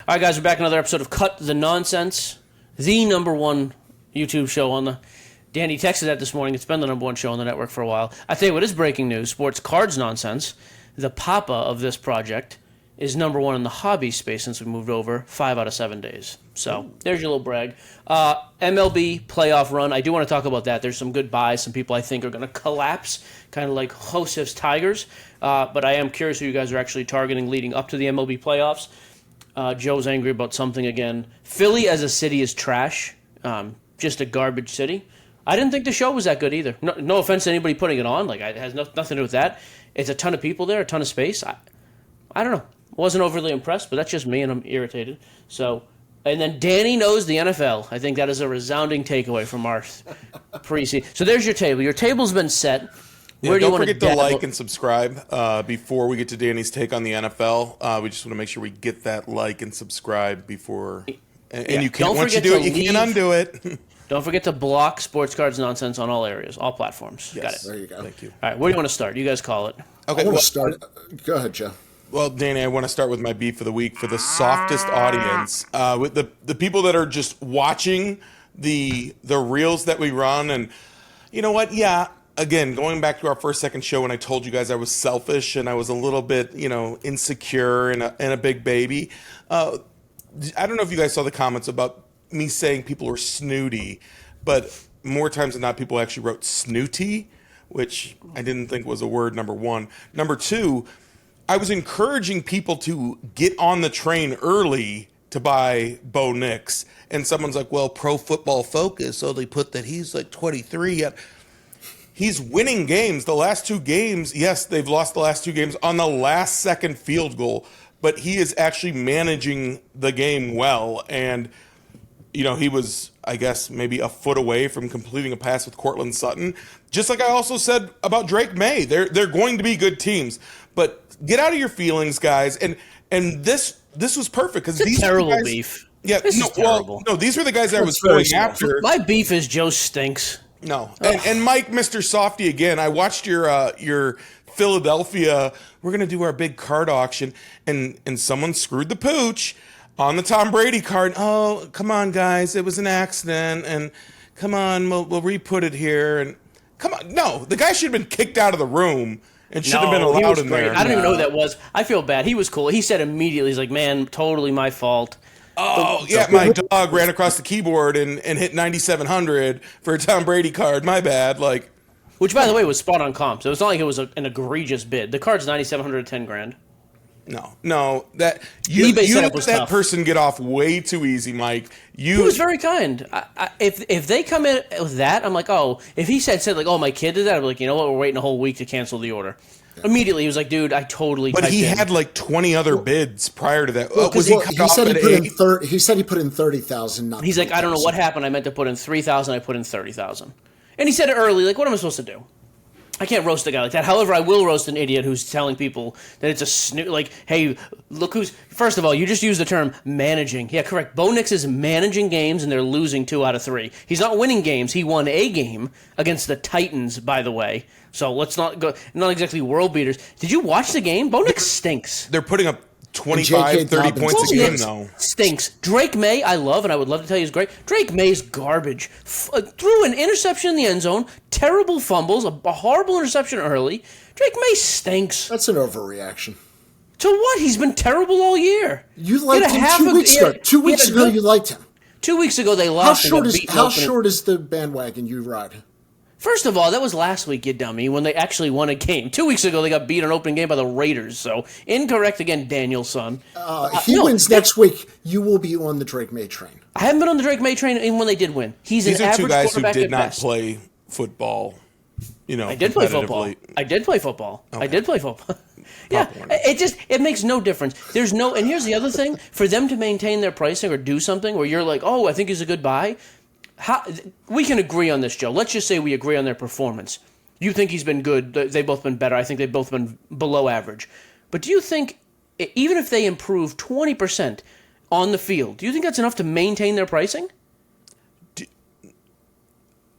All right, guys, we're back in another episode of Cut the Nonsense, the number one YouTube show on the... Danny texted that this morning. It's been the number one show on the network for a while. I tell you what is breaking news. Sports Cards Nonsense, the papa of this project, is number one in the hobby space since we moved over 5 out of 7 days. So there's your little brag. MLB playoff run. I do want to talk about that. There's some good buys. Some people I think are going to collapse, kind of like Joseph's Tigers. But I am curious who you guys are actually targeting leading up to the MLB playoffs. Joe's angry about something again. Philly as a city is trash. Just a garbage city. I didn't think the show was that good either. No offense to anybody putting it on. Like, it has nothing to do with that. It's a ton of people there, a ton of space. I don't know. Wasn't overly impressed, but that's just me, and I'm irritated. So, and then Danny knows the NFL. I think that is a resounding takeaway from our preseason. So there's your table. Your table's been set. Yeah, don't forget to like and subscribe before we get to Danny's take on the NFL. We just want to make sure we get that like and subscribe before. And you can't, once you do it, you can't undo it. Don't forget to block Sports Cards Nonsense on all areas, all platforms. Yes. Got it. There you go. Thank you. All right, where do you want to start? You guys call it. Okay, I want to start. Go ahead, Joe. Well, Danny, I want to start with my beef for the week for the softest audience, with the people that are just watching the reels that we run. And you know what? Yeah. Again, going back to our second show when I told you guys I was selfish and I was a little bit, insecure and a big baby. I don't know if you guys saw the comments about me saying people were snooty, but more times than not, people actually wrote snooty, which I didn't think was a word, number one. Number two, I was encouraging people to get on the train early to buy Bo Nix. And someone's like, well, Pro Football Focus, so they put that he's like 23. He's winning games. The last two games, yes, they've lost the last two games on the last second field goal, but he is actually managing the game well. And, he was, I guess, maybe a foot away from completing a pass with Cortland Sutton. Just like I also said about Drake May. They're going to be good teams. But get out of your feelings, guys. And this was perfect because these terrible guys, beef. Yeah, this is terrible. No, these were the guys I was going after. My beef is Joe stinks. No, and Mike, Mr. Softy, again, I watched your Philadelphia, we're going to do our big card auction, and someone screwed the pooch on the Tom Brady card. Oh, come on, guys, it was an accident, and come on, we'll re-put it here, and come on. No, the guy should have been kicked out of the room and shouldn't have been allowed in there. I don't even know who that was. I feel bad. He was cool. He said immediately, he's like, man, totally my fault. Oh, yeah, my dog ran across the keyboard and hit 9,700 for a Tom Brady card. My bad. Which, by the way, was spot on comp. So it's not like it was an egregious bid. The card's 9,700 at 10 grand. No, that you let that tough. person get off way too easy, Mike. He was very kind. If they come in with that, I'm like, oh. If he said like, oh, my kid did that, I'd be like, you know what? We're waiting a whole week to cancel the order. Immediately, he was like, dude, I totally. But he had like 20 other bids prior to that. He said he put in 30,000. He's like, I don't know what happened. I meant to put in 3,000. I put in 30,000. And he said it early. Like, what am I supposed to do? I can't roast a guy like that. However, I will roast an idiot who's telling people that it's a snoot. Like, hey, look who's. First of all, you just used the term managing. Yeah, correct. Bo Nix is managing games, and they're losing 2 out of 3. He's not winning games. He won a game against the Titans, by the way. So let's not go. Not exactly world beaters. Did you watch the game? Bo Nix stinks. They're putting up 25, 30 points a game, though. Stinks. Drake May, I love, and I would love to tell you he's great. Drake May's garbage. Threw an interception in the end zone, terrible fumbles, a horrible interception early. Drake May stinks. That's an overreaction. To what? He's been terrible all year. You liked him 2 weeks ago. 2 weeks ago, you liked him. 2 weeks ago, they lost. How short is the bandwagon you ride? First of all, that was last week, you dummy, when they actually won a game. 2 weeks ago, they got beat in an opening game by the Raiders. So, incorrect again, Danielson. He wins next week, you will be on the Drake May train. I haven't been on the Drake May train even when they did win. These are two guys who did not best. Play football. I did play football. Okay. I did play football. Yeah, it makes no difference. There's no, and here's the other thing: for them to maintain their pricing or do something where you're like, oh, I think he's a good buy. We can agree on this, Joe. Let's just say we agree on their performance. You think he's been good. They've both been better. I think they've both been below average. But do you think, even if they improve 20% on the field, do you think that's enough to maintain their pricing?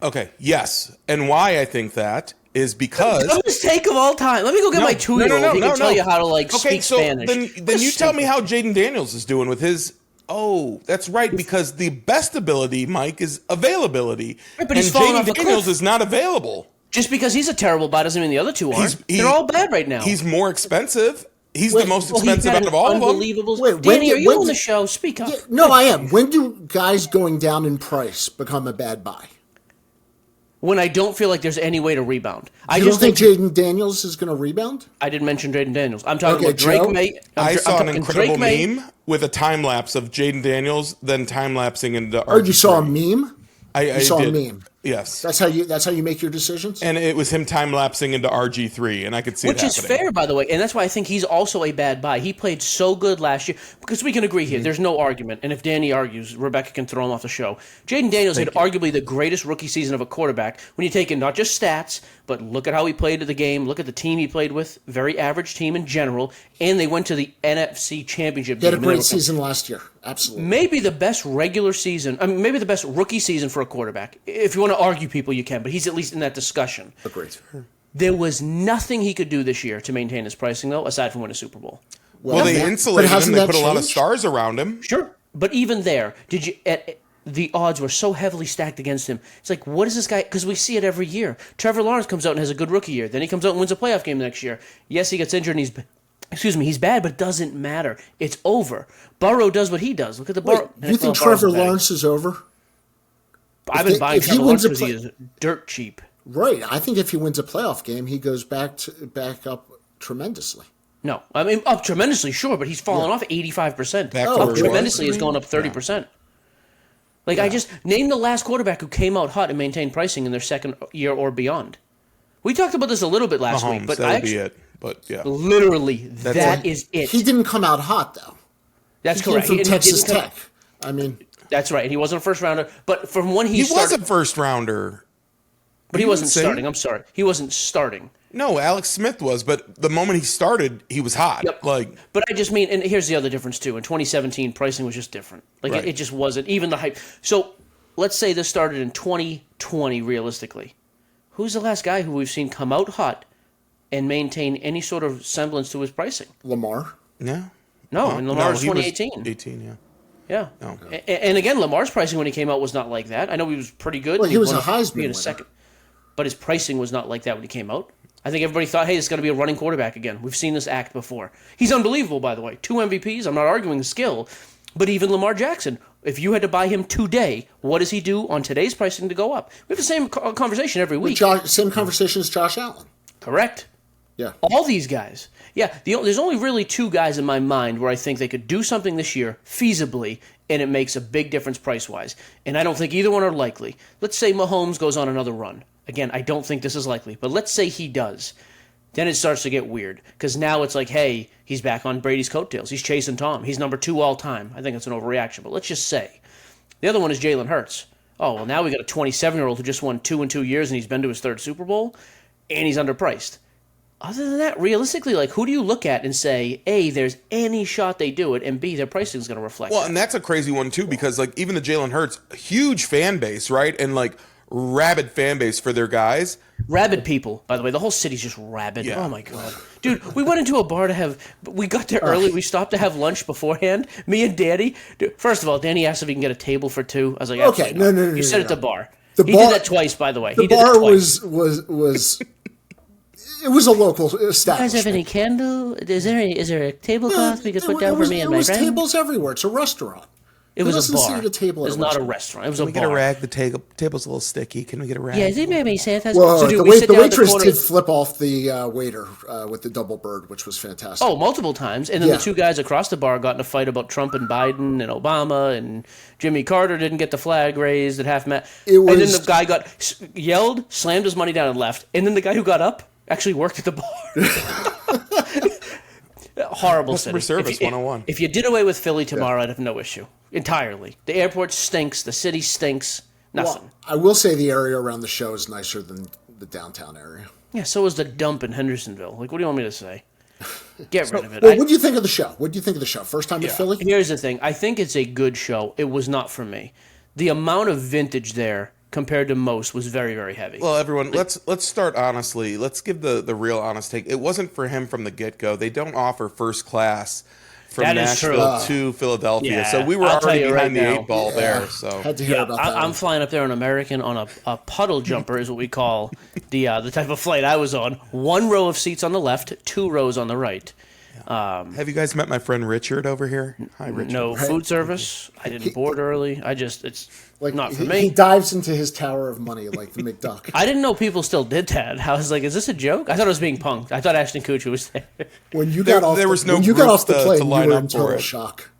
Okay, yes. And why I think that is because... The mistake of all time. Let me go get my 2-year-old. He can tell you how to, speak Spanish. Then you tell me how Jaden Daniels is doing with his Oh, that's right, because the best ability, Mike, is availability. Right, but he's falling off a Jaden Daniels cliff. is not available. Just because he's a terrible buy doesn't mean the other two aren't. They're all bad right now. He's more expensive. He's the most expensive out of all of them. Wait, Danny, are you on the show? Speak up. Yeah, no, I am. When do guys going down in price become a bad buy? When I don't feel like there's any way to rebound. You don't think Jaden Daniels is going to rebound? I didn't mention Jaden Daniels. I'm talking about Joe? Drake May. I saw an incredible meme with a time lapse of Jaden Daniels, then time lapsing into. Oh, you saw a meme? I saw did. a meme. Yes, That's how you make your decisions. and it was him time lapsing into RG3, and I could see Which it is happening. fair, by the way, and that's why I think he's also a bad buy. He played so good last year, because we can agree here. There's no argument, and if Danny argues, Rebecca can throw him off the show. Jaden Daniels had arguably the greatest rookie season of a quarterback when you take in not just stats, but look at how he played at the game, look at the team he played with, very average team in general, and they went to the NFC Championship He had a game. great season last year. Absolutely. Maybe the best regular season, maybe the best rookie season for a quarterback. If you want to argue people, you can, but he's at least in that discussion. Agreed. There was nothing he could do this year to maintain his pricing, though, aside from win a Super Bowl. Well, they insulated him. hasn't They that put a lot of changed? stars around him. Sure, but even there, the odds were so heavily stacked against him. It's like, what is this guy? Because we see it every year. Trevor Lawrence comes out and has a good rookie year. Then he comes out and wins a playoff game the next year. Yes, he gets injured and he's bad, but it doesn't matter. It's over. Burrow does what he does. Look at the Burrow. You think Trevor Lawrence is over? I've been buying Trevor Lawrence because he is dirt cheap. Right. I think if he wins a playoff game, he goes back up tremendously. No, I mean up tremendously, sure, but he's fallen off 85%. Back to Up where he tremendously was. is going up 30%. Like I just named the last quarterback who came out hot and maintained pricing in their second year or beyond. We talked about this a little bit last week, Mahomes, but that would be it. But yeah, literally that is it. He didn't come out hot though. That's He came correct. from He Texas didn't Tech. I mean, That's right. He wasn't a first rounder, but from when he he started, was a first rounder. but he wasn't insane? starting. I'm sorry, he wasn't starting. No, Alex Smith was, but the moment he started, he was hot. Yep. Like, But I just mean, and here's the other difference too. In 2017, pricing was just different. Like Right. it just wasn't even the hype. So let's say this started in 2020. Realistically, who's the last guy who we've seen come out hot and maintain any sort of semblance to his pricing? Lamar. yeah. No, and Lamar was he 2018. 18, yeah. Yeah. No. And again, Lamar's pricing when he came out was not like that. I know he was pretty good. Well, he was won a Heisman in winner. a second, but his pricing was not like that when he came out. I think everybody thought, hey, it's going to be a running quarterback again. We've seen this act before. He's unbelievable, by the way. 2 MVPs. I'm not arguing the skill, but even Lamar Jackson, if you had to buy him today, what does he do on today's pricing to go up? We have the same conversation every week. Same conversation as Josh Allen. Correct. Yeah. All these guys. Yeah, there's only really 2 guys in my mind where I think they could do something this year feasibly, and it makes a big difference price-wise. And I don't think either one are likely. Let's say Mahomes goes on another run. Again, I don't think this is likely, but let's say he does. Then it starts to get weird, because now it's like, hey, he's back on Brady's coattails. He's chasing Tom. He's number 2 all time. I think it's an overreaction, but let's just say. The other one is Jalen Hurts. Oh, well, now we got a 27-year-old who just won 2 in 2 years, and he's been to his 3rd Super Bowl, and he's underpriced. Other than that, realistically, like, who do you look at and say, A, there's any shot they do it, and B, their pricing is going to reflect Well, that? and that's a crazy one, too, because, like, even the Jalen Hurts, huge fan base, right? And, like, rabid fan base for their guys. Rabid people, by the way. The whole city's just rabid. Yeah. Oh, my God. Dude, we went into a bar to have... We got there early. We stopped to have lunch beforehand. Me and Danny. Dude, first of all, Danny asked if he can get a table for 2. I was like, Okay, absolutely not. no. You said no. at the bar. The He bar- did that twice, by the way. The He did it bar twice. was it was a local You guys have establishment. any candle? Is there a tablecloth we could put down There for me and there my was friend? tables everywhere. It's a restaurant. It Who was a doesn't sit bar. at a table It at was a not a restaurant? restaurant. It was a Can we bar. get a rag? The table's a little sticky. Can we get a rag? Yeah, is it maybe Santa's? Well, dude, the, we wait, sit the down at waitress corner- did flip off the waiter with the double bird, which was fantastic. Oh, multiple times. And then Yeah. the 2 guys across the bar got in a fight about Trump and Biden and Obama, and Jimmy Carter didn't get the flag raised at half-mat. And then was- the guy yelled, slammed his money down and left. And then the guy who got up actually worked at the bar. Horrible Customer city. service If you- 101. If you did away with Philly tomorrow, I'd have no issue. Entirely. The airport stinks. The city stinks. Nothing. Well, I will say the area around the show is nicer than the downtown area. Yeah, so is the dump in Hendersonville. Like, what do you want me to say? Get rid of it. Well, what do you think of the show? What do you think of the show? First time in Philly? Here's the thing. I think it's a good show. It was not for me. The amount of vintage there compared to most was very, very heavy. Well, everyone, let's start honestly. Let's give the real honest take. It wasn't for him from the get-go. They don't offer first class from That is true. Nashville to Philadelphia. Yeah, So we were I'll tell already you behind right the now. 8 ball there. So Had to hear Yeah, about that. I'm flying up there on American on a puddle jumper is what we call the type of flight I was on. 1 row of seats on the left, 2 rows on the right. have you guys met my friend Richard over here? Hi, Richard. No food service. I didn't board early. It's Like, not for he me. dives into his tower of money like the McDuck. I didn't know people still did that. I was like, is this a joke? I thought it was being punked. I thought Ashton Kutcher was there. When you got off, there was no when you got group off the to plane, you line were up in for total it. shock.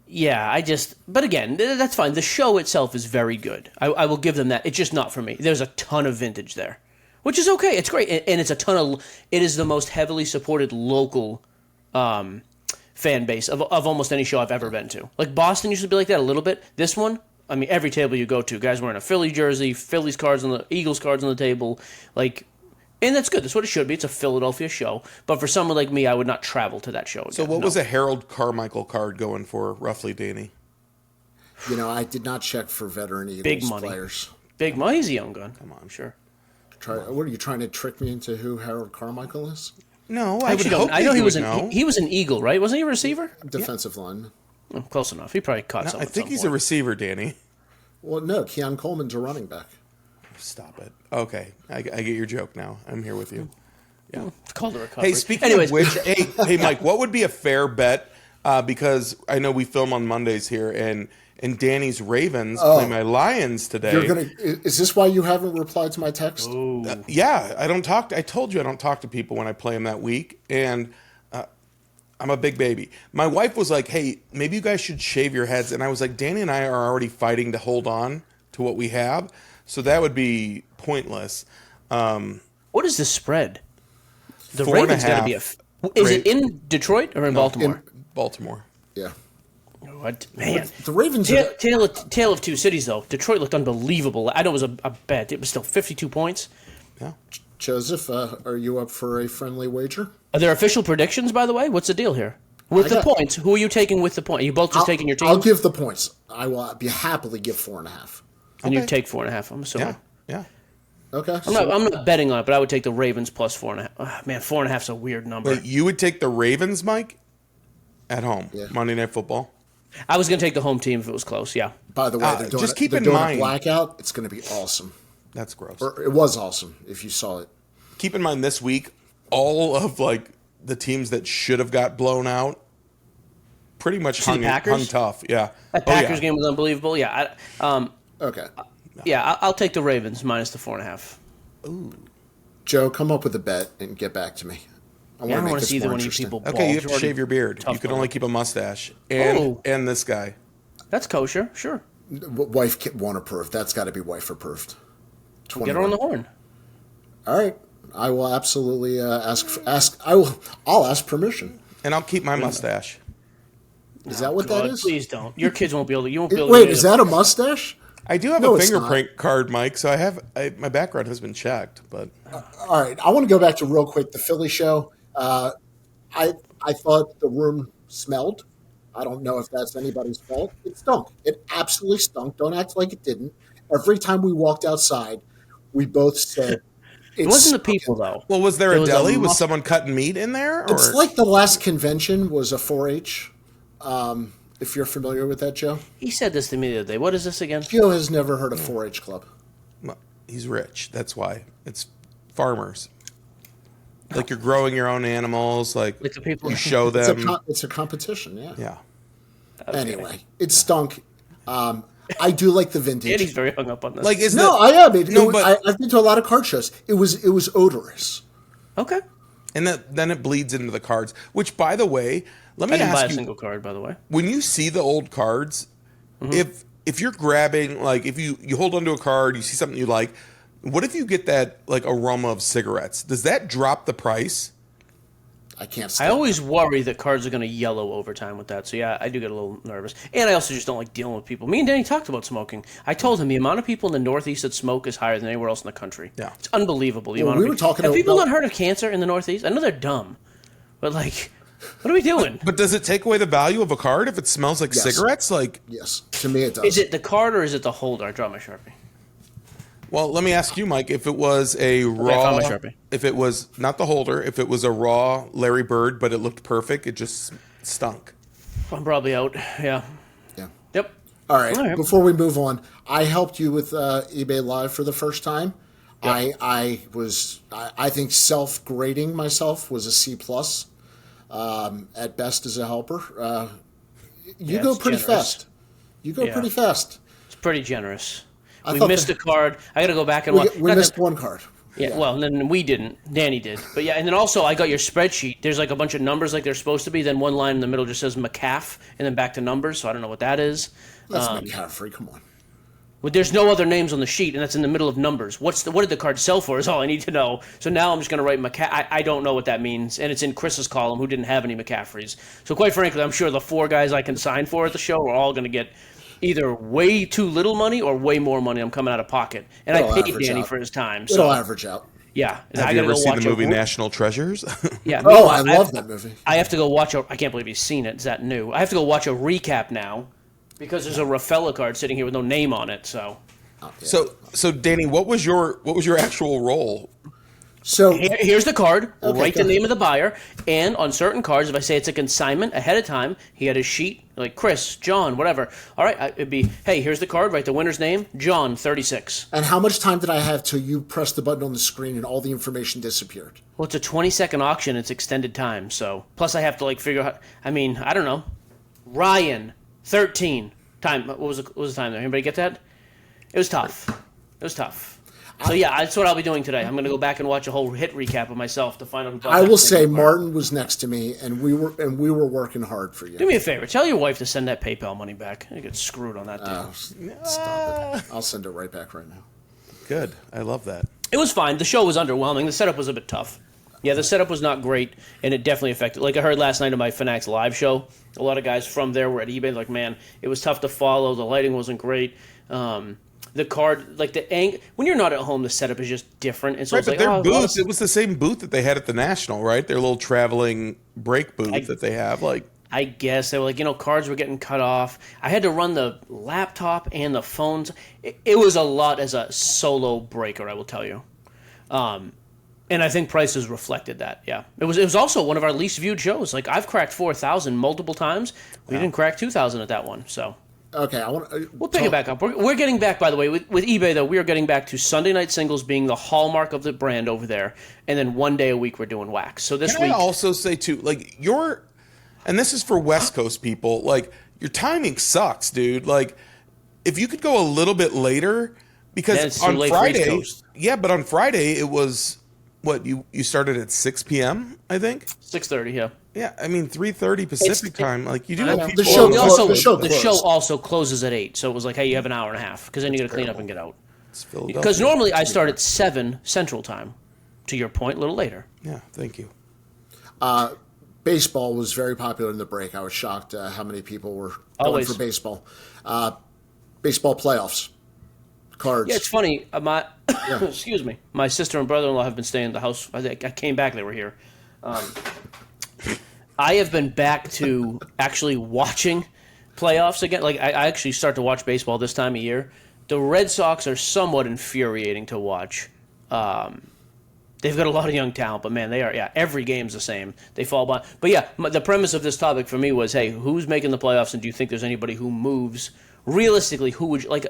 Yeah, but again, that's fine. The show itself is very good. I will give them that. It's just not for me. There's a ton of vintage there, which is okay. It's great. And it's it is the most heavily supported local fan base of almost any show I've ever been to. Like Boston used to be like that a little bit. This one, I mean, every table you go to, guys wearing a Philly jersey, Phillies cards on the Eagles cards on the table, like, and that's good. That's what it should be. It's a Philadelphia show. But for someone like me, I would not travel to that show again. So what was a Harold Carmichael card going for, roughly, Danny? You know, I did not check for veteran Eagles Big money. players. Big money? He's a young gun. Come on, I'm sure. What are you trying to trick me into who Harold Carmichael is? No, I I would actually hope don't. I know that he you was would know. he was an Eagle, right? Wasn't he a receiver? Defensive lineman. Oh, close enough. He probably caught No, something. I think he's a receiver, Danny. Well, no, Keon Coleman's a running back. Stop it. Okay, I get your joke now. I'm here with you. Yeah. It's called a recovery. Hey, speaking Anyways, of which, hey, Mike, what would be a fair bet? Because I know we film on Mondays here, and Danny's Ravens play my Lions today. Is this why you haven't replied to my text? Yeah, I don't talk. I told you I don't talk to people when I play them that week, and I'm a big baby. My wife was like, "Hey, maybe you guys should shave your heads," and I was like, "Danny and I are already fighting to hold on to what we have, so that would be pointless." what is the spread? The 4.5. Ravens got to be Is it in Detroit or in Baltimore? Baltimore. Yeah. What man? The Ravens Tale of two cities, though. Detroit looked unbelievable. I know it was a bad. It was still 52 points. Yeah. Joseph, are you up for a friendly wager? Are there official predictions, by the way? What's the deal here? With the points, who are you taking with the point? Are you both just taking your team? I'll give the points. I will happily give 4.5. And you take 4.5. I'm assuming. Yeah. Okay. I'm not betting on it, but I would take the Ravens plus 4.5. Man, 4.5 is a weird number. Wait, you would take the Ravens, Mike, at home Yeah. Monday Night Football? I was going to take the home team if it was close. Yeah. By the way, they're doing, just keep they're in doing mind- a blackout. It's going to be awesome. That's gross. Or it was awesome if you saw it. Keep in mind this week, all of like the teams that should have got blown out, pretty much hung tough. Yeah. That Packers game was unbelievable. Yeah. Okay. Yeah, I'll take the Ravens minus the 4.5. Joe, come up with a bet and get back to me. I Yeah, I don't want want to to see either more one of you interesting. people. Okay, you bald. have to shave your beard. Tough You can going. only keep a mustache. Oh. And this guy. That's kosher. Sure. Wife won't approve. That's got to be wife approved. Get her on the horn. All right. I will absolutely I'll ask permission. And I'll keep my mustache. Is that what that God, is? Please don't. Your kids won't be able to. You won't be able to. Wait, is that a mustache? I do have No, a it's fingerprint card, Mike, so my background has been checked, but All right. I want to go back to real quick the Philly show. I thought the room smelled. I don't know if that's anybody's fault. It stunk. It absolutely stunk. Don't act like it didn't. Every time we walked outside, we both said It wasn't the people though. well, was there It a was deli? a Was muff- someone cutting meat in there? Or? It's like the last convention was a 4-H. If you're familiar with that, Joe. He said this to me the other day. What is this again? Joe has never heard of 4-H club. Well, he's rich. That's why. It's farmers. Like you're growing your own animals. Like Like the people. you show them. It's a competition, yeah. Yeah. Anyway, it stunk. I do like the vintage. Danny's very hung up on this. Like is No, the, I am. No, but- I've been to a lot of card shows. It was odorous. Okay. and then it bleeds into the cards. Which, by the way, let me I didn't buy ask a you: single card, by the way. when you see the old cards, if you're grabbing, like if you hold onto a card, you see something you like, what if you get that like aroma of cigarettes? Does that drop the price? I can't I stand always worry that cards are going to yellow over time with that. So, yeah, I do get a little nervous. And I also just don't like dealing with people. Me and Danny talked about smoking. I told him the amount of people in the Northeast that smoke is higher than anywhere else in the country. Yeah. It's unbelievable. The Well, amount we of were talking Have people about- not heard of cancer in the Northeast? I know they're dumb. But, like, what are we doing? But does it take away the value of a card if it smells like Yes. cigarettes? Like, Yes, to me it does. Is it the card or is it the holder? I draw my Sharpie. well, let me ask you, Mike, if it was a I raw, found my Sharpie. if it was not the holder, if it was a raw Larry Bird, but it looked perfect, it just stunk. I'm probably out. Yeah. Yeah. Yep. All right. Before we move on, I helped you with eBay Live for the first time. Yep. I think self-grading myself was a C plus. At best as a helper. You go pretty fast. You go pretty fast. It's pretty generous. We missed a card. I got to go back and watch. We missed one card. Yeah, well, then we didn't. Danny did. But yeah, and then also I got your spreadsheet. There's like a bunch of numbers like they're supposed to be. Then one line in the middle just says McCaff, and then back to numbers. So I don't know what that is. That's McCaffrey. Come on. Well, there's no other names on the sheet, and that's in the middle of numbers. What did the card sell for is all I need to know. So now I'm just going to write McCaffrey. I don't know what that means, and it's in Chris's column, who didn't have any McCaffreys. So quite frankly, I'm sure the 4 guys I can sign for at the show are all going to get either way too little money or way more money I'm coming out of pocket. And I paid Danny for his time. So. It'll average out. Yeah. Have you ever seen the movie National Treasures? Yeah. Oh, I love that movie. I have to go watch I can't believe you've seen it. Is that new? I have to go watch a recap now because there's a Raffaella card sitting here with no name on it. So. So Danny, what was your actual role? So here's the card. Write the name of the buyer, and on certain cards, if I say it's a consignment ahead of time, he had his sheet like Chris, John, whatever. All right, it'd be, hey, here's the card. Write the winner's name, John, 36. And how much time did I have till you pressed the button on the screen and all the information disappeared? Well, it's a 20-second auction. It's extended time, so plus I have to figure out. I mean, I don't know. Ryan, 13. Time. What was the time there? Anybody get that? It was tough. So yeah, that's what I'll be doing today. I'm going to go back and watch a whole hit recap of myself to find out who bought I will say Martin was next to me, and we were working hard for you. Do me a favor. Tell your wife to send that PayPal money back. I get screwed on that deal. Stop it. I'll send it right back right now. Good. I love that. It was fine. The show was underwhelming. The setup was a bit tough. Yeah, the setup was not great, and it definitely affected. Like I heard last night on my Fanatics live show, a lot of guys from there were at eBay. Like, man, it was tough to follow. The lighting wasn't great. The card, when you're not at home, the setup is just different. And so right, but their booth, it was the same booth that they had at the National, right? Their little traveling break booth that they have. I guess they were cards were getting cut off. I had to run the laptop and the phones. It was a lot as a solo breaker, I will tell you. And I think prices reflected that. Yeah, it was also one of our least viewed shows. I've cracked 4,000 multiple times. We didn't crack 2,000 at that one. So. Okay, we'll pick it back up. We're getting back, by the way, with eBay, though, we are getting back to Sunday Night Singles being the hallmark of the brand over there, and then one day a week we're doing wax. So this week... I also say, too, and this is for West Coast people, your timing sucks, dude. If you could go a little bit later, because on Friday... Yeah, but on Friday, it was, you started at 6 p.m., I think? 6:30, yeah. Yeah, I mean 3:30 Pacific time. You do have people. The show also closes at 8, so it was hey, you have an hour and a half because then you got to clean up and get out. Because normally I start at 7 Central Time. To your point, a little later. Yeah, thank you. Baseball was very popular in the break. I was shocked how many people were going for baseball. Baseball playoffs. Cards. Yeah, it's funny. Excuse me. My sister and brother-in-law have been staying in the house. I came back; they were here. I have been back to actually watching playoffs again. I actually start to watch baseball this time of year. The Red Sox are somewhat infuriating to watch. They've got a lot of young talent, but man, they are. Yeah, every game's the same. They fall behind. But yeah, the premise of this topic for me was, hey, who's making the playoffs, and do you think there's anybody who moves realistically? Who would you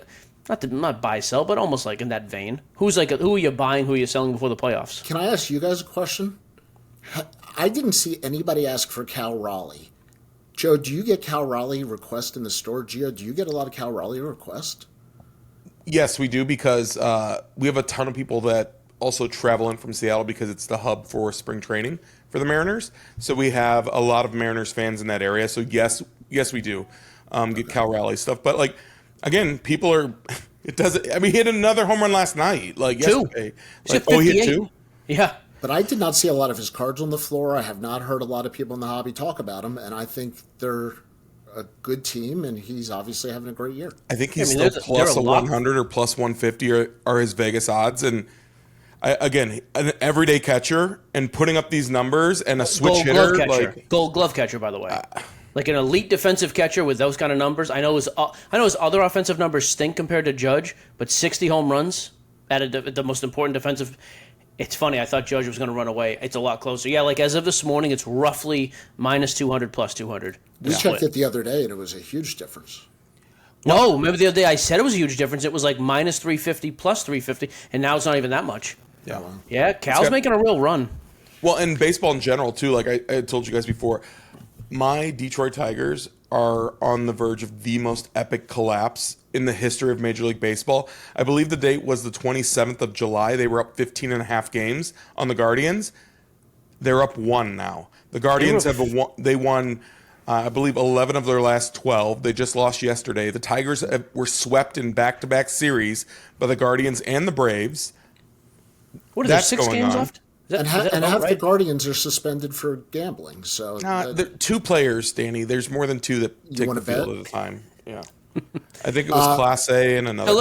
not buy sell, but almost in that vein? Who are you buying? Who are you selling before the playoffs? Can I ask you guys a question? I didn't see anybody ask for Cal Raleigh. Joe, do you get Cal Raleigh requests in the store? Gio, do you get a lot of Cal Raleigh requests? Yes, we do, because we have a ton of people that also travel in from Seattle because it's the hub for spring training for the Mariners. So we have a lot of Mariners fans in that area. So yes, we do get Cal Raleigh stuff. But again, people are. It doesn't. I mean, he hit another home run last night. Yesterday. He hit 2? Yeah. But I did not see a lot of his cards on the floor. I have not heard a lot of people in the hobby talk about him, and I think they're a good team, and he's obviously having a great year. I think he's still plus a 100 or plus 150 are his Vegas odds. And again, an everyday catcher and putting up these numbers and a switch hitter. Gold glove catcher, by the way. An elite defensive catcher with those kind of numbers. I know his other offensive numbers stink compared to Judge, but 60 home runs at the most important defensive. It's funny. I thought Judge was going to run away. It's a lot closer. Yeah, like as of this morning, it's roughly minus 200 plus 200. We checked it the other day, and it was a huge difference. No, remember the other day I said it was a huge difference. It was like minus 350 plus 350, and now it's not even that much. Yeah. Yeah, Cal's making a real run. Well, and baseball in general, too, like I told you guys before, my Detroit Tigers are on the verge of the most epic collapse in the history of Major League Baseball. I believe the date was the 27th of July. They were up 15 and a half games on the Guardians. They're up 1 now. The Guardians they won, I believe, 11 of their last 12. They just lost yesterday. The Tigers were swept in back-to-back series by the Guardians and the Braves. What are there, 6 games left? Half the Guardians are suspended for gambling. So two players, Danny. There's more than two that take the field at a time. Yeah, I think it was Class A and another.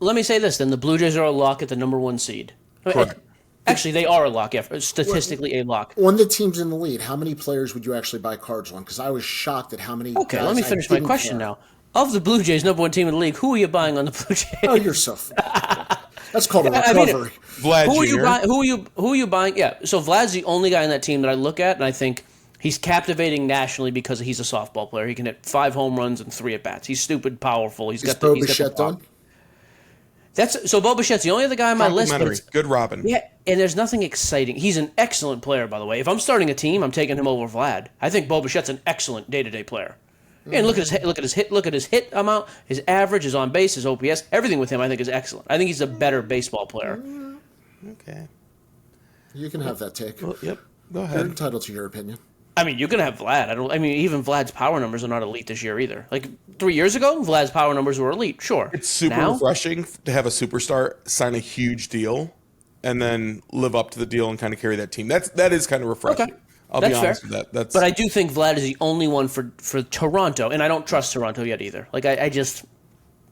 Let me say this then: the Blue Jays are a lock at the number 1 seed. Correct. Actually, they are a lock. Yeah, statistically a lock. On the teams in the lead, how many players would you actually buy cards on? Because I was shocked at how many. Okay, let me finish my question now. Of the Blue Jays, number 1 team in the league, who are you buying on the Blue Jays? Oh, you're so. That's called a recovery. Vlad who Jr. Who are you buying? Yeah, so Vlad's the only guy in that team that I look at, and I think he's captivating nationally because he's a softball player. He can hit 5 home runs and 3 at bats. He's stupid powerful. He's got the done? So Bo Bichette's the only other guy on my list. Good Robin. Yeah, and there's nothing exciting. He's an excellent player, by the way. If I'm starting a team, I'm taking him over Vlad. I think Bo Bichette's an excellent day-to-day player. And look at his hit amount, his average, his on base, his OPS, everything with him I think is excellent. I think he's a better baseball player. Okay. You can have that take. Well, yep. Go ahead. You're entitled to your opinion. I mean, you can have Vlad. Even Vlad's power numbers are not elite this year either. Like 3 years ago, Vlad's power numbers were elite. Sure. It's super refreshing to have a superstar sign a huge deal and then live up to the deal and kind of carry that team. That is kind of refreshing. Okay. I'll be honest with that. But I do think Vlad is the only one for Toronto, and I don't trust Toronto yet either. Like I just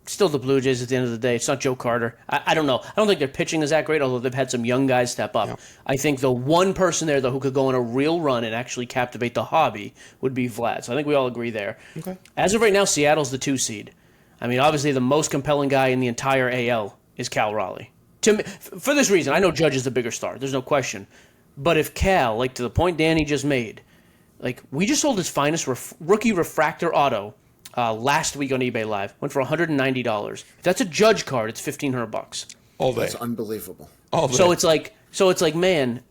still the Blue Jays at the end of the day. It's not Joe Carter. I don't know. I don't think their pitching is that great, although they've had some young guys step up. Yeah. I think the one person there though who could go on a real run and actually captivate the hobby would be Vlad. So I think we all agree there. Okay. As of right now, Seattle's the 2 seed. I mean, obviously the most compelling guy in the entire AL is Cal Raleigh. To me, for this reason, I know Judge is the bigger star. There's no question. But if Cal, like to the point Danny just made, like we just sold his finest rookie refractor auto last week on eBay Live, went for $190. If that's a Judge card, it's $1,500 all day. That's unbelievable. All day. So it's like, man,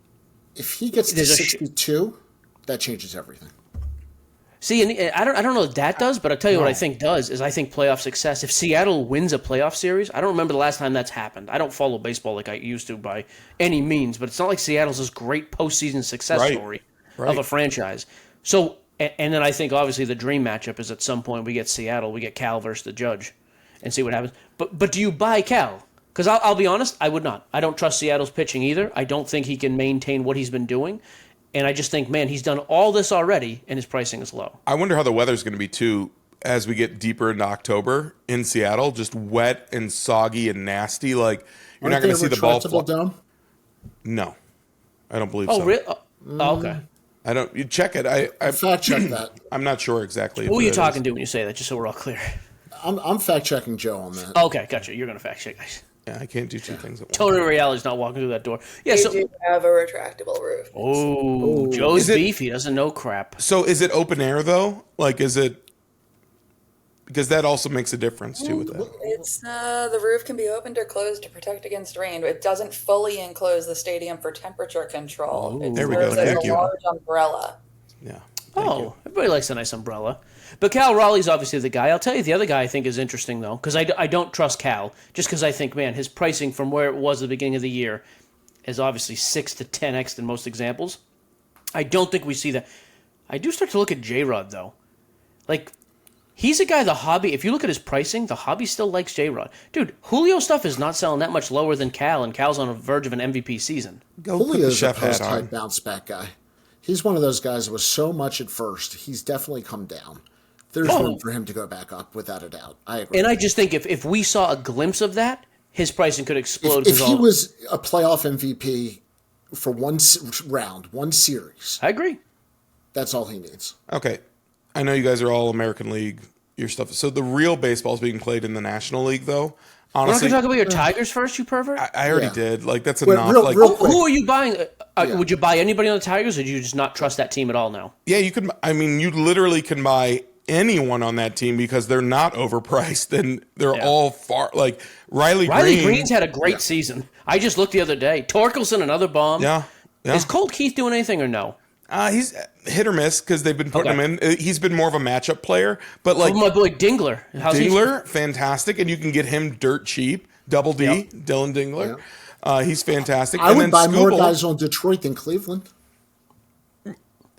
if he gets to 62, that changes everything. See, and I don't know if that does, but I'll tell you what I think does is I think playoff success. If Seattle wins a playoff series, I don't remember the last time that's happened. I don't follow baseball like I used to by any means, but it's not like Seattle's this great postseason success story of a franchise. So, and then I think obviously the dream matchup is at some point we get Seattle, we get Cal versus the Judge, and see what happens. But do you buy Cal? Because I'll be honest, I would not. I don't trust Seattle's pitching either. I don't think he can maintain what he's been doing. And I just think, man, he's done all this already, and his pricing is low. I wonder how the weather's going to be, too, as we get deeper into October in Seattle. Just wet and soggy and nasty. Like, you're not going to see the ball fly. Dome? No. I don't believe so. Oh, really? Oh, okay. I don't. You check it. I fact check that. I'm not sure exactly. Who are you talking to when you say that, just so we're all clear? I'm fact checking Joe on that. Okay, gotcha. You're going to fact check, guys. Yeah, I can't do 2 things at once. Tony Reality's not walking through that door. Yeah, they do have a retractable roof. Oh, Joe's beef. He doesn't know crap. So is it open air, though? Like, is it... Because that also makes a difference, too, with that. It's the roof can be opened or closed to protect against rain. It doesn't fully enclose the stadium for temperature control. It there we go. Thank you. A large umbrella. Yeah. Everybody likes a nice umbrella. But Cal Raleigh's obviously the guy. I'll tell you the other guy I think is interesting, though, because I don't trust Cal, just because I think, man, his pricing from where it was at the beginning of the year is obviously 6 to 10x in most examples. I don't think we see that. I do start to look at J-Rod, though. Like, he's a guy, the hobby, if you look at his pricing, the hobby still likes J-Rod. Dude, Julio stuff is not selling that much lower than Cal, and Cal's on the verge of an MVP season. Julio's a post-type bounce-back guy. He's one of those guys that was so much at first. He's definitely come down. There's room for him to go back up, without a doubt. I agree. And I just think if we saw a glimpse of that, his pricing could explode. If he was a playoff MVP for one round, one series. I agree. That's all he needs. Okay. I know you guys are all American League your stuff. So the real baseball is being played in the National League, though. We're not Honestly, going to talk about your Tigers first, you pervert? I already Yeah. did. Like, that's Wait, enough. real quick. Who are you buying? Yeah. Would you buy anybody on the Tigers, or do you just not trust that team at all now? Yeah, you can. I mean, you literally can buy anyone on that team because they're not overpriced and they're all far. Like Riley Greene's had a great season. I just looked the other day. Torkelson, another bomb. Yeah. Is Colt Keith doing anything or no? He's hit or miss because they've been putting him in. He's been more of a matchup player, but like My boy Dingler. How's Dingler, fantastic, and you can get him dirt cheap. Double D, Dylan Dingler. He's fantastic. I and would then buy more Skubal- guys on Detroit than Cleveland.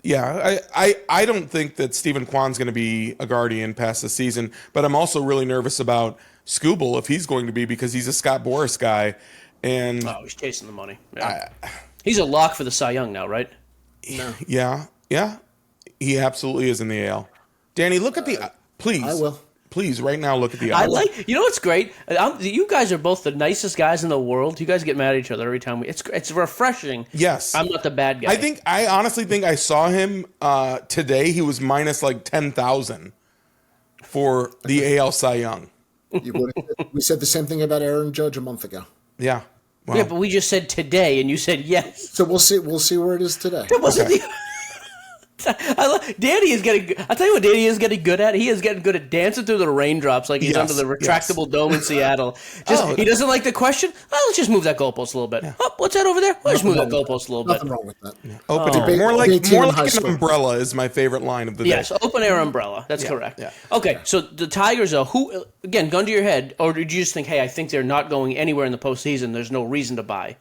Yeah, I don't think that Stephen Kwan's going to be a Guardian past the season, but I'm also really nervous about Skubal if he's going to be because he's a Scott Boras guy, and he's chasing the money. Yeah. He's a lock for the Cy Young now, right? No. yeah, he absolutely is in the AL. Danny, look at the please. I will. Please, right now, look at the I odds. like. You know what's great? You guys are both the nicest guys in the world. You guys get mad at each other every time. It's refreshing. Yes, I'm not the bad guy. I honestly think I saw him today. He was minus like 10,000 for the AL Cy Young. We said the same thing about Aaron Judge a month ago. Yeah. Wow. Yeah, but we just said today, and you said yes. So we'll see. We'll see where it is today. That wasn't the. Danny is getting. I'll tell you what Danny is getting good at. He is getting good at dancing through the raindrops like he's under the retractable dome in Seattle. He doesn't like the question. Oh, let's just move that goalpost a little bit. Oh, what's that over there? Let's move that goalpost a little bit. Nothing wrong with that. Open more like an umbrella is my favorite line of the day. Yes, open air umbrella. That's correct. Yeah. Okay, so the Tigers are who again? Gun to your head, or did you just think, hey, I think they're not going anywhere in the postseason. There's no reason to buy.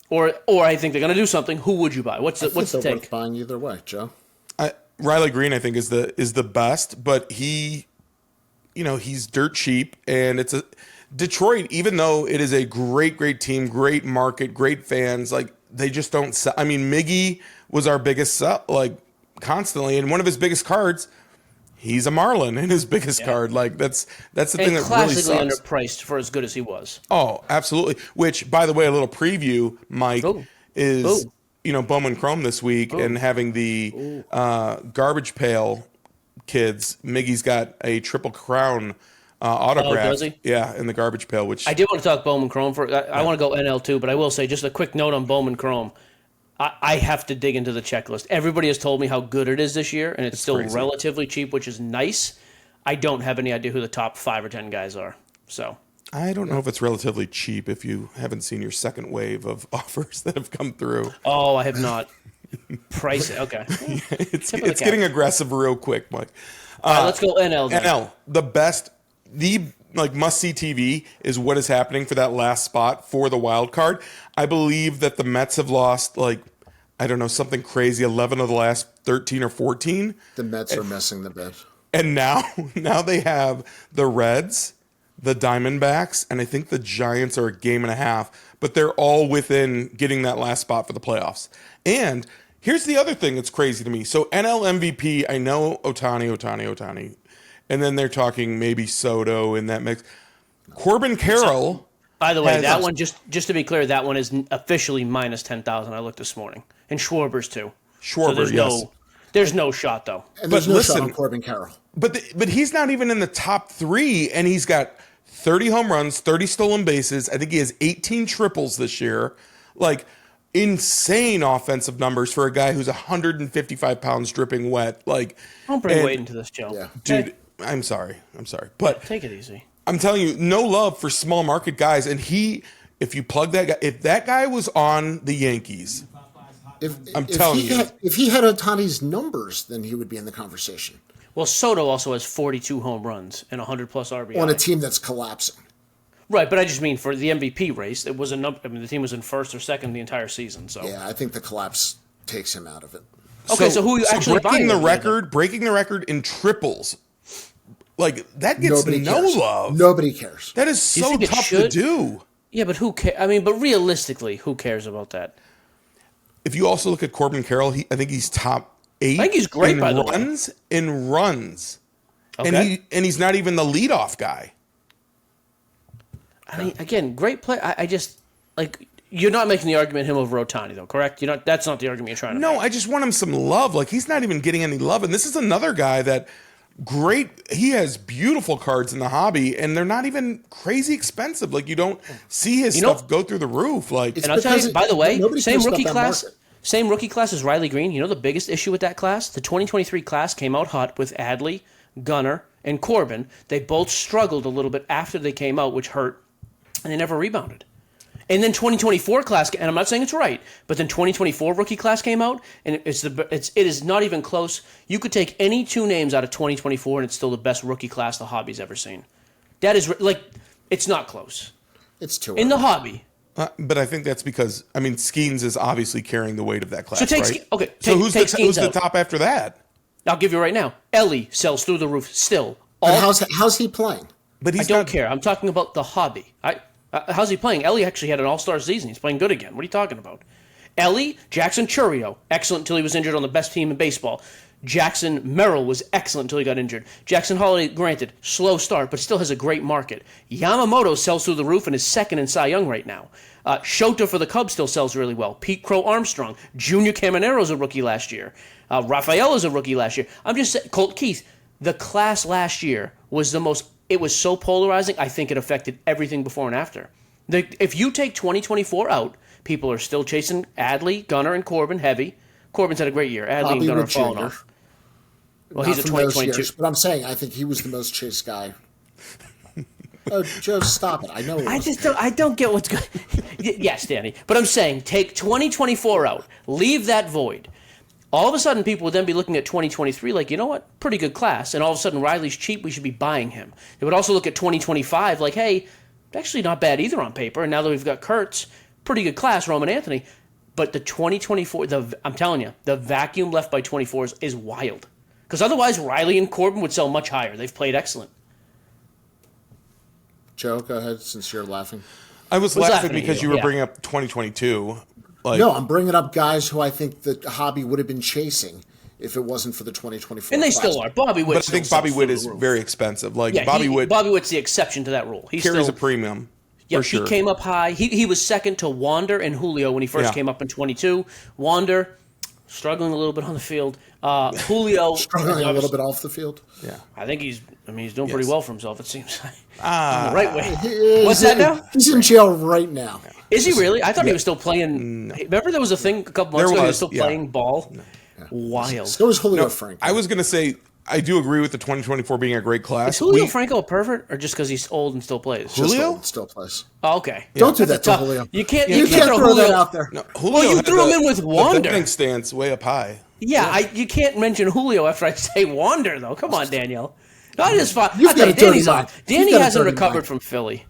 Or I think they're going to do something. Who would you buy? What's the They're take? worth buying either way, Joe. Riley Greene, I think, is the best, but he's dirt cheap, and it's a Detroit. Even though it is a great team, great market, great fans, like they just don't sell. I mean, Miggy was our biggest sell, like constantly, and one of his biggest cards, he's a Marlin in his biggest card. Like that's the thing that really sucks. Classically underpriced for as good as he was. Oh, absolutely. Which, by the way, a little preview, Mike, is. Bowman Chrome this week and having the garbage pail kids. Miggy's got a Triple Crown autograph. Oh, does he? Yeah, in the garbage pail. Which I did want to talk Bowman Chrome for. I want to go NL too, but I will say just a quick note on Bowman Chrome. I have to dig into the checklist. Everybody has told me how good it is this year, and it's still crazy. relatively cheap, which is nice. I don't have any idea who the top 5 or 10 guys are. So. I don't know if it's relatively cheap if you haven't seen your second wave of offers that have come through. Oh, I have not. Price it. Okay. It's getting aggressive real quick, Mike. All right, let's go NL then. NL, the must-see TV is what is happening for that last spot for the wild card. I believe that the Mets have lost, something crazy, 11 of the last 13 or 14. The Mets are messing the bed. And now they have the Reds, the Diamondbacks, and I think the Giants are a game and a half, but they're all within getting that last spot for the playoffs. And here's the other thing that's crazy to me. So NL MVP, I know Ohtani, and then they're talking maybe Soto in that mix. Corbin Carroll. By the way, that one, just to be clear, that one is officially minus 10,000. I looked this morning. And Schwarber's too. There's no shot, though. And there's no shot on Corbin Carroll. But he's not even in the top 3, and he's got 30 home runs, 30 stolen bases. I think he has 18 triples this year. Like, insane offensive numbers for a guy who's 155 pounds dripping wet. Like, don't bring weight into this, Joe. Yeah. Dude, I'm sorry. But take it easy. I'm telling you, no love for small market guys. And if you plug that guy, if that guy was on the Yankees, if he had Ohtani's numbers, then he would be in the conversation. Well, Soto also has 42 home runs and 100-plus RBI. On a team that's collapsing. Right, but I just mean for the MVP race, it was the team was in first or second the entire season. So yeah, I think the collapse takes him out of it. Okay, so who are you actually breaking buying? Breaking the record in triples, like that gets no love. Nobody cares. That is so tough to do. Yeah, but who cares? I mean, but realistically, who cares about that? If you also look at Corbin Carroll, I think he's top 8. I think he's great by the way. In runs. Okay. And he's not even the leadoff guy. I mean, again, great play. I just you're not making the argument him over Ohtani though, correct? That's not the argument you're trying to make. No, I just want him some love. Like he's not even getting any love. And this is another guy that great. He has beautiful cards in the hobby, and they're not even crazy expensive. Like, you don't see his stuff go through the roof. Like, And I'll tell you, by the way, nobody same cares rookie about that class. market. Same rookie class as Riley Greene. You know the biggest issue with that class? The 2023 class came out hot with Adley, Gunnar, and Corbin. They both struggled a little bit after they came out, which hurt, and they never rebounded. And then 2024 class, and I'm not saying it's right, but then 2024 rookie class came out, and it is not even close. You could take any two names out of 2024, and it's still the best rookie class the hobby's ever seen. That is like, it's not close It's too in the early. hobby. but I think that's because Skeens is obviously carrying the weight of that class. So take right? so who's Skeens the out. top after that? I'll give you right now. Ellie sells through the roof still. But how's he playing? But I don't care. I'm talking about the hobby. How's he playing? Ellie actually had an all-star season. He's playing good again. What are you talking about? Ellie, Jackson Churio, excellent until he was injured on the best team in baseball. Jackson Merrill was excellent until he got injured. Jackson Holiday, granted, slow start, but still has a great market. Yamamoto sells through the roof and is second in Cy Young right now. Shota for the Cubs still sells really well. Pete Crow Armstrong. Junior Camanero's a rookie last year. Rafael is a rookie last year. I'm just saying, Colt Keith, the class last year was it was so polarizing, I think it affected everything before and after. If you take 2024 out, people are still chasing Adley, Gunnar, and Corbin heavy. Corbin's had a great year. Adley Bobby and Gunnar are Wood falling Jr. off. Well, Not he's a from those 2022. years, but I'm saying I think he was the most chased guy. Oh, Joe, stop it! I know. I don't get what's going. Yes, Danny, but I'm saying take 2024 out, leave that void. All of a sudden, people would then be looking at 2023 like, you know what, pretty good class, and all of a sudden Riley's cheap, we should be buying him. They would also look at 2025 like, hey, actually not bad either on paper. And now that we've got Kurtz, pretty good class, Roman Anthony. But the 2024, I'm telling you, the vacuum left by 24 is wild. Because otherwise, Riley and Corbin would sell much higher. They've played excellent. Joe, go ahead since you're laughing. I was laughing laughing at because you, you were yeah. bringing up 2022. Like, No, I'm bringing up guys who I think the hobby would have been chasing if it wasn't for the 2024. And they class. still are. Bobby Witt. but I think Bobby Witt is very expensive. Like, Yeah, Bobby Witt Bobby Witt's the exception to that rule. He's carries still a premium. Yeah, for sure. he came up high. He was second to Wander and Julio when he first Yeah. came up in 22. Wander struggling a little bit on the field. Julio Struggling a little bit off the field. Yeah. I think he's doing pretty well for himself. It seems like Ah. in the right way. What's that now? He's in jail right now. Is he really? I thought he was still playing. Remember there was a thing a couple months ago. He was still playing ball. Wild. So is Julio Franco. I was going to say, I do agree with the 2024 being a great class. Is Julio Franco a pervert, or just because he's old and still plays? Just Julio? old, still plays. Oh, okay. Don't do that That's to tough. Julio. You can't. You can't throw Julio that out there. No, Julio Well, you had threw him in with Wander. The defending stance way up high. Yeah, you can't mention Julio after I say Wander, though. Come on, Danielle. Not his fault. You've got a dirty mind. Danny You've got a hasn't dirty recovered mind. from Philly.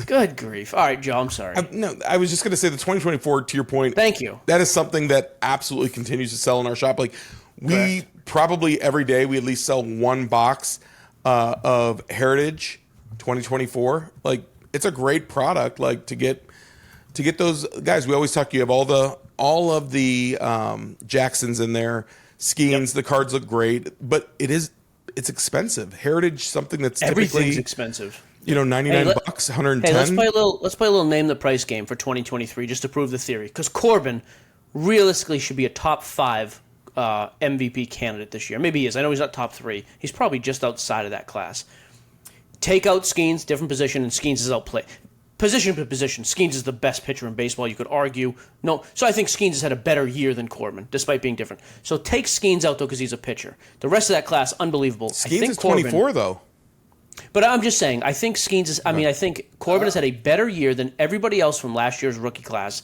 Good grief. All right, Joe, I'm sorry. No, I was just going to say the 2024, to your point. Thank you. That is something that absolutely continues to sell in our shop. Like, we probably every day we at least sell one box of Heritage 2024. Like, it's a great product. Like, to get those guys. We always talk. You have all of the Jacksons in there. Skeens. The cards look great, but it's expensive. Heritage, something that's Everything's typically expensive. 99 Hey, bucks, 110. Hey, let's play a little name the price game for 2023 just to prove the theory. Because Corbin realistically should be a top 5 MVP candidate this year. Maybe he is. I know he's not top 3. He's probably just outside of that class. Take out Skeens, different position, and Skeens is outplayed. Position to position, Skeens is the best pitcher in baseball, you could argue. No, so I think Skeens has had a better year than Corbin, despite being different. So take Skeens out, though, because he's a pitcher. The rest of that class, unbelievable. Skeens is 24, though. But I'm just saying, I think Skeens is. I think Corbin has had a better year than everybody else from last year's rookie class.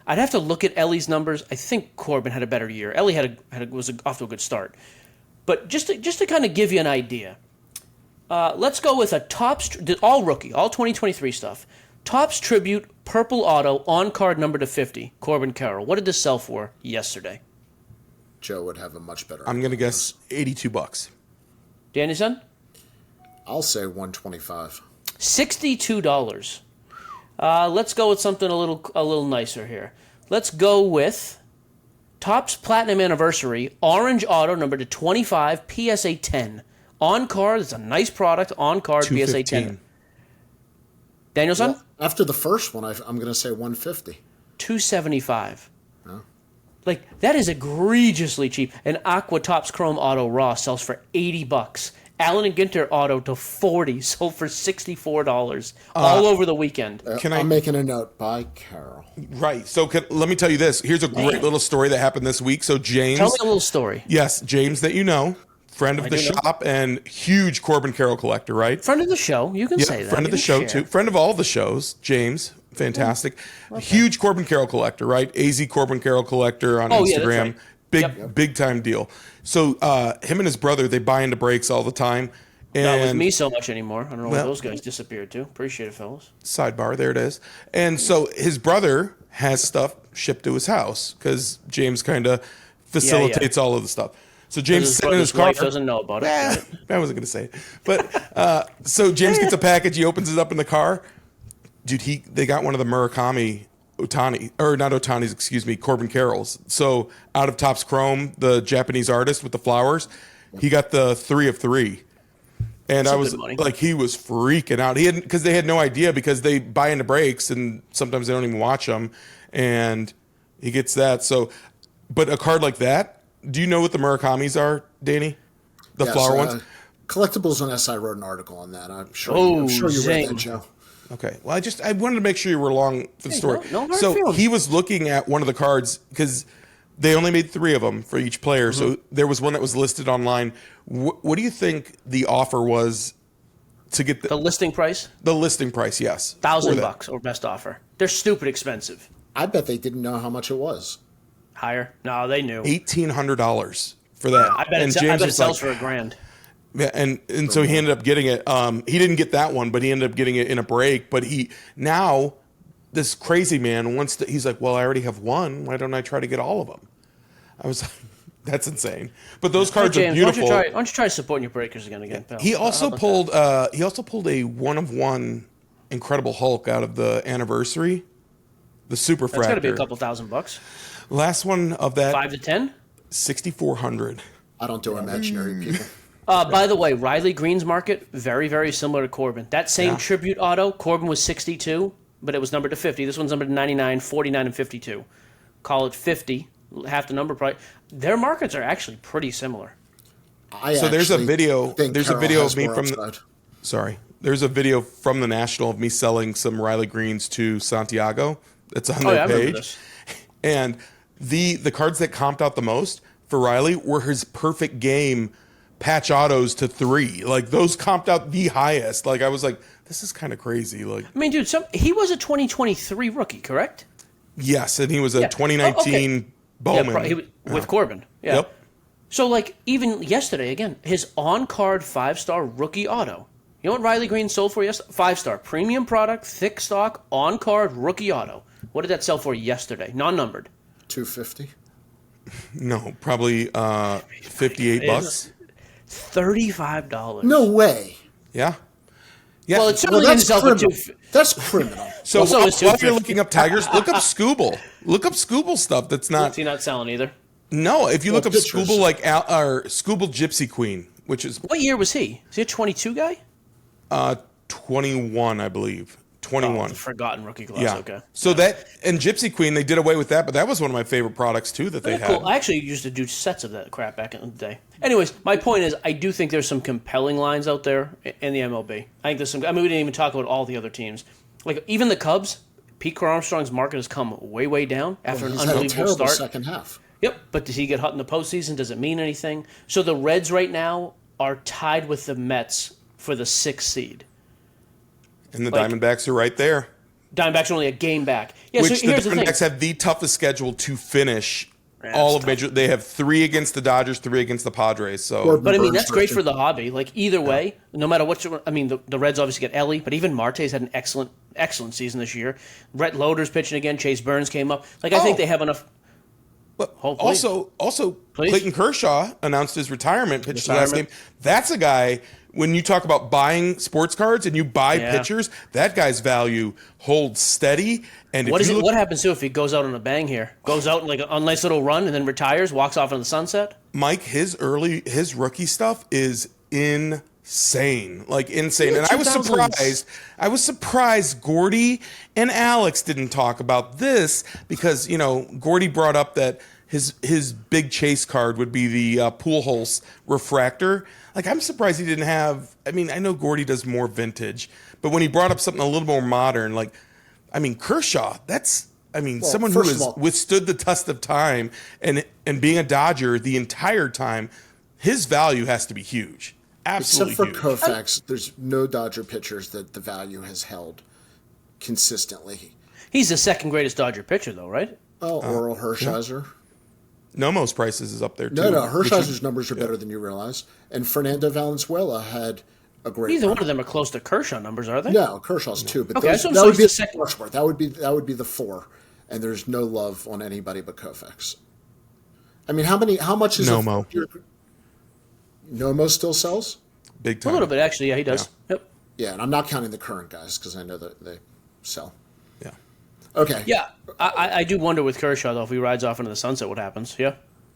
I'd have to look at Ellie's numbers. I think Corbin had a better year. Ellie was off to a good start. But just to kind of give you an idea, let's go with a Topps, all rookie, all 2023 stuff. Topps Tribute Purple Auto on card number to 50. Corbin Carroll. What did this sell for yesterday? Joe would have a much better. I'm going to guess $82. Danny son? I'll say 125. $62. Let's go with something a little nicer here. Let's go with Topps Platinum Anniversary Orange Auto number to 25 PSA 10 on card. It's a nice product on card PSA 10. Danielson? Well, after the first one, I'm going to say 150. $275. Like, that is egregiously cheap. An Aqua Topps Chrome Auto Raw sells for $80. Allen and Ginter auto to 40, sold for $64 all over the weekend. I'm making a note. Buy Carroll. Right. So let me tell you this. Here's a great little story that happened this week. So James. Tell me a little story. Yes, James that you know, friend of the shop and huge Corbin Carroll collector, right? Friend of the show. You can say that. Friend of the show, too. Friend of all the shows. James. Fantastic. Huge Corbin Carroll collector, right? AZ Corbin Carroll collector on Instagram. Yeah, that's right. Big time deal. So him and his brother, they buy into breaks all the time. And Not with me so much anymore. I don't know where those guys disappeared to. Appreciate it, fellas. Sidebar, there it is. And so his brother has stuff shipped to his house because James kind of facilitates all of the stuff. So James is sitting in his car. Doesn't know about it. Right? I wasn't going to say it. But so James gets a package. He opens it up in the car. Dude, they got one of the Murakami Corbin Carrolls. So out of Topps Chrome, the Japanese artist with the flowers, he got the 3 of 3. And I was like, he was freaking out. Because they had no idea because they buy into breaks and sometimes they don't even watch them. And he gets that. So, but a card like that, do you know what the Murakamis are, Danny? The flower ones? Collectibles on SI wrote an article on that. I'm sure you read that, Joe. Okay. Well, I wanted to make sure you were along for the story. So he was looking at one of the cards because they only made 3 of them for each player. Mm-hmm. So there was one that was listed online. What do you think the offer was to get the listing price? The listing price, yes. $1,000 or best offer. They're stupid expensive. I bet they didn't know how much it was. Higher? No, they knew. $1,800 for that. I bet it sells for $1,000. Yeah, and so he ended up getting it. He didn't get that one, but he ended up getting it in a break. But this crazy man he's like, well, I already have one. Why don't I try to get all of them? I was like, that's insane. But those cards are beautiful. Why don't you try supporting your breakers again, pal? He also pulled a 1-of-1 Incredible Hulk out of the anniversary, the Super Fractor. That's got to be a couple $1,000. Last one of that. 5 to 10. 6,400. I don't do imaginary people. By the way, Riley Greene's market, very, very similar to Corbin. That same tribute auto, Corbin was 62, but it was numbered to 50. This one's numbered to 99, 49, and 52. Call it 50, half the number price. Their markets are actually pretty similar. There's a video of me There's a video from the National of me selling some Riley Greenes to Santiago. That's on their page. And the cards that comped out the most for Riley were his perfect game patch autos to 3. Like those comped out the highest. Like I was like, this is kind of crazy. Like, I mean, dude, he was a 2023 rookie, correct? Yes, and he was a 2019 Bowman with Corbin. Yeah. Yep. So like even yesterday, again, his on-card 5-star rookie auto. You know what Riley Greene sold for yesterday? 5-star premium product, thick stock, on-card rookie auto. What did that sell for yesterday? Non-numbered. $250. No, probably $58. $35. No way. Yeah. Well, it certainly didn't sell for That's criminal. So while you're looking up Tigers, look up Skubal. Look up Skubal stuff that's not. Is he not selling either? No, if you look up Skubal, or Skubal Gypsy Queen, which is. What year was he? Is he a 22 guy? 21, I believe. 21. Forgotten rookie class. Yeah. Okay. So that and Gypsy Queen, they did away with that, but that was one of my favorite products too that they had. Cool. I actually used to do sets of that crap back in the day. Anyways, my point is, I do think there's some compelling lines out there in the MLB. I think there's some. I mean, we didn't even talk about all the other teams. Like even the Cubs, Pete Armstrong's market has come way, way down after an unbelievable start. Second half. Yep. But does he get hot in the postseason? Does it mean anything? So the Reds right now are tied with the Mets for the 6th seed. And the Diamondbacks are right there. Diamondbacks are only a game back. Yeah, Which so here's the Diamondbacks have the toughest schedule to finish all of major. They have 3 against the Dodgers, 3 against the Padres. So, but I mean that's great for the hobby. Like either way, no matter what. I mean, the Reds obviously get Ellie, but even Marte's had an excellent season this year. Brett Loder's pitching again. Chase Burns came up. Like I think they have enough. But also, Clayton Kershaw announced his retirement. Pitched the last game. That's a guy. When you talk about buying sports cards and you buy pitchers, that guy's value holds steady. And what happens to if he goes out on a bang here? Goes out in like a nice little run and then retires, walks off into the sunset? Mike, his rookie stuff is insane. Like insane. Yeah, and I was surprised Gordy and Alex didn't talk about this because, Gordy brought up that his big chase card would be the Pujols refractor. Like, I'm surprised he didn't have. I mean, I know Gordy does more vintage, but when he brought up something a little more modern, like, I mean, Kershaw. That's. I mean, Well, someone who first of has all- withstood the test of time and being a Dodger the entire time, his value has to be huge. Absolutely Except for huge. Koufax, there's no Dodger pitchers that the value has held consistently. He's the second greatest Dodger pitcher, though, right? Oh, Oral Hershiser. Nomo's prices is up there too. No, Hershiser's numbers are better than you realize. And Fernando Valenzuela had a great. Neither run. one of them are close to Kershaw numbers, are they? No, Kershaw's two, but Okay, those, so that would he's be the the second. Rushmore. That would be the four, and there's no love on anybody but Koufax. I mean, how much is Nomo. Nomo still sells? Big A time. little bit, actually. Yeah, he does. Yep. Yeah, and I'm not counting the current guys because I know that they sell. Yeah. Okay. Yeah, I do wonder with Kershaw, though, if he rides off into the sunset, what happens? Yeah.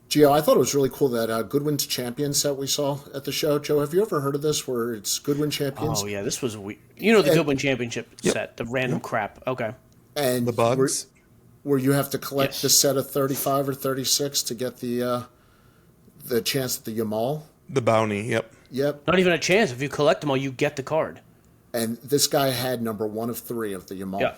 Gio, I thought it was really cool that Goodwin's Champion set we saw at the show. Joe, have you ever heard of this where it's Goodwin Champions? Oh, yeah, this was weird. You know the Goodwin Championship set, the random crap. Okay. And The bugs. Where you have to collect Yes. the set of 35 or 36 to get the chance at the Yamal. The bounty. Yep. Yep. Not even a chance. If you collect them all, you get the card. And this guy had number 1 of 3 of the Yamal. Yeah.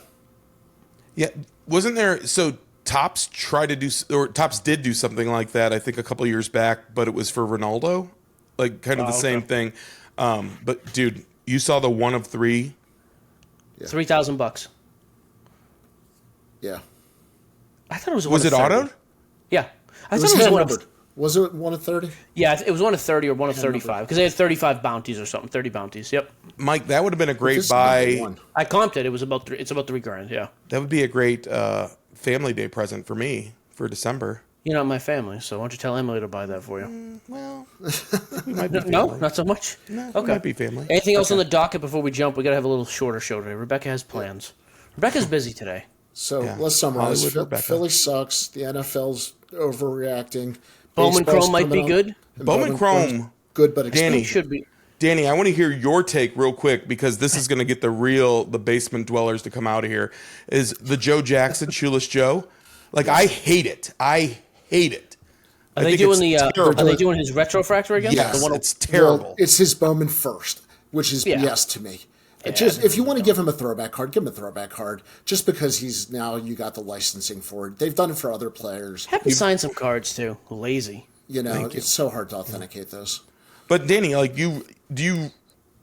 Yeah. Wasn't there? So Topps tried to do, or Topps did do something like that. I think a couple of years back, but it was for Ronaldo, like kind of the same thing. But dude, you saw the 1 of 3. $3,000. Yeah. I thought it was. Was it autoed? Yeah, I It thought was it was hand one of. numbered. Was it 1 of 30? Yeah, it was one of 30 or one of 35 because they had 35 bounties or something. 30 bounties. Yep. Mike, that would have been a This great is number buy. 1. I comped it. It was about it's about $3,000. Yeah. That would be a great family day present for me for December. You're not my family, so why don't you tell Emily to buy that for you? Well, we might be family. No, not so much. No, we might be family. Anything else on the docket before we jump? We gotta have a little shorter show today. Rebecca has plans. Rebecca's busy today. So Yeah. let's summarize. Hollywood Rebecca. Philly sucks. The NFL's overreacting. Bowman Baseball's Chrome might be coming good. on. And Bowman Chrome's Chrome. good, but Danny. expensive. Should be. Danny, I want to hear your take real quick because this is going to get the basement dwellers to come out of here. Is the Joe Jackson Shoeless Joe? Like, I hate it. I hate it. Are they doing the? Are they doing his retrofractor again? Yes, The one- it's terrible. Well, it's his Bowman first, which is Yeah. BS to me. Just if you want to give him a throwback card, give him a throwback card. Just because you got the licensing for it. They've done it for other players. Have him sign some cards too. Lazy. You know, it's so hard to authenticate those. But Danny, like, you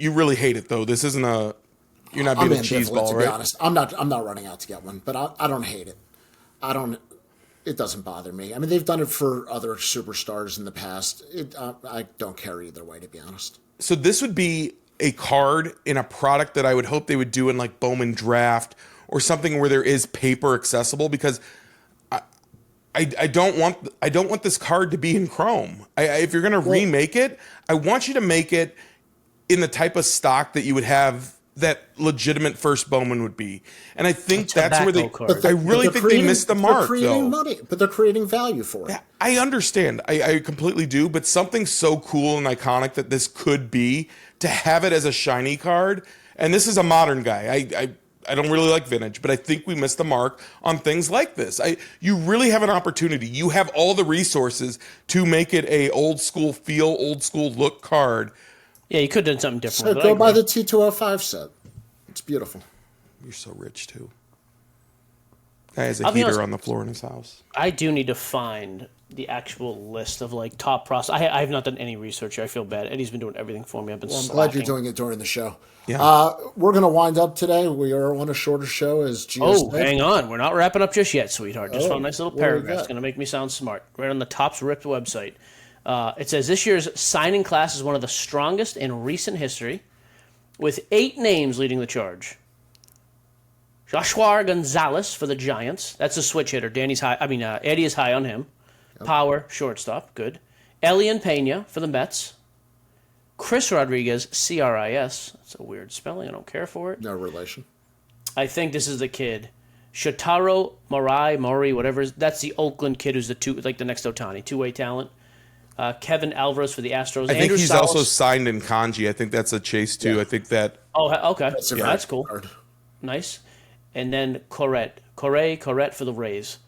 really hate it though. This isn't a. You're not I'm being a cheese ambivalent, ball, to be right? honest. I'm not running out to get one, but I don't hate it. It doesn't bother me. I mean, they've done it for other superstars in the past. I don't care either way, to be honest. So this would be a card in a product that I would hope they would do in like Bowman Draft or something where there is paper accessible because I don't want this card to be in Chrome. If you're going to remake it, I want you to make it in the type of stock that you would have that legitimate first Bowman would be. And I think that's where tobacco card. I really think they missed the mark, They're creating though. money, but they're creating value for it. I understand. I completely do. But something so cool and iconic that this could be, to have it as a shiny card, and this is a modern guy. I don't really like vintage, but I think we missed the mark on things like this. You really have an opportunity. You have all the resources to make it a old school feel, old school look card. Yeah, you could have done something different. So but I go buy agree. the T205 set. It's beautiful. You're so rich, too. Guy has a I'll be heater honest- on the floor in his house. I do need to find the actual list of like top pros. I have not done any research here. I feel bad. Eddie's been doing everything for me. I've been. Well, I'm slacking. glad you're doing it during the show. Yeah. We're going to wind up today. We are on a shorter show, as Gio Oh, said. hang on. We're not wrapping up just yet, sweetheart. Just Oh, one nice little what do we paragraph. got? It's going to make me sound smart. Right on the Topps Ripped website. It says this year's signing class is one of the strongest in recent history, with 8 names leading the charge. Joshua Gonzalez for the Giants. That's a switch hitter. Eddie is high on him. Power, shortstop, good. Elian Pena for the Mets. Chris Rodriguez, CRIS. That's a weird spelling. I don't care for it. No relation. I think this is the kid. Shotaro Mori, whatever. That's the Oakland kid who's the next Otani, two-way talent. Kevin Alvarez for the Astros. I think Andrew he's Salas. also signed in kanji. I think that's a chase, too. Yeah. I think that... Oh, okay. That's a Yeah, very that's cool. good card. Nice. And then Corrette for the Rays.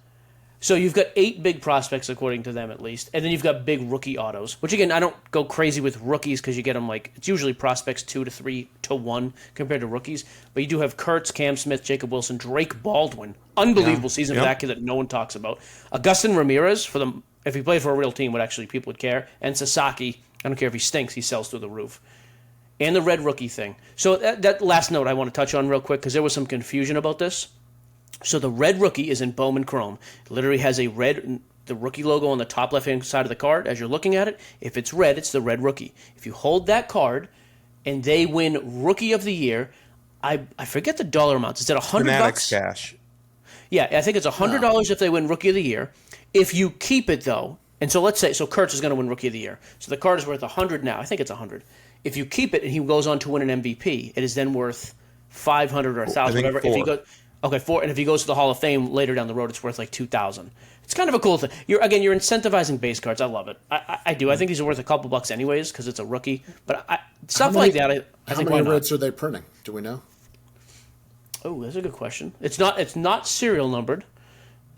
So you've got 8 big prospects, according to them at least, and then you've got big rookie autos. Which again, I don't go crazy with rookies because you get them like it's usually prospects 2 to 3 to 1 compared to rookies. But you do have Kurtz, Cam Smith, Jacob Wilson, Drake Baldwin, unbelievable season for that kid that no one talks about. Augustin Ramirez for them if he played for a real team, would actually people would care. And Sasaki, I don't care if he stinks, he sells through the roof. And the red rookie thing. So that last note I want to touch on real quick because there was some confusion about this. So the red rookie is in Bowman Chrome. It literally has the rookie logo on the top left-hand side of the card as you're looking at it. If it's red, it's the red rookie. If you hold that card and they win Rookie of the Year, I forget the dollar amounts. Is it $100? Fanatics cash. Yeah, I think it's $100 if they win Rookie of the Year. If you keep it, though, and so let's say, Kurtz is going to win Rookie of the Year. So the card is worth $100 now. I think it's $100. If you keep it and he goes on to win an MVP, it is then worth $500 or $1,000, whatever. If he goes, $4. And if he goes to the Hall of Fame later down the road, it's worth like $2,000. It's kind of a cool thing. You're incentivizing base cards. I love it. I do. I think these are worth a couple bucks anyways because it's a rookie. But stuff like that, I think why not? How many reds are they printing? Do we know? Oh, that's a good question. It's not serial numbered.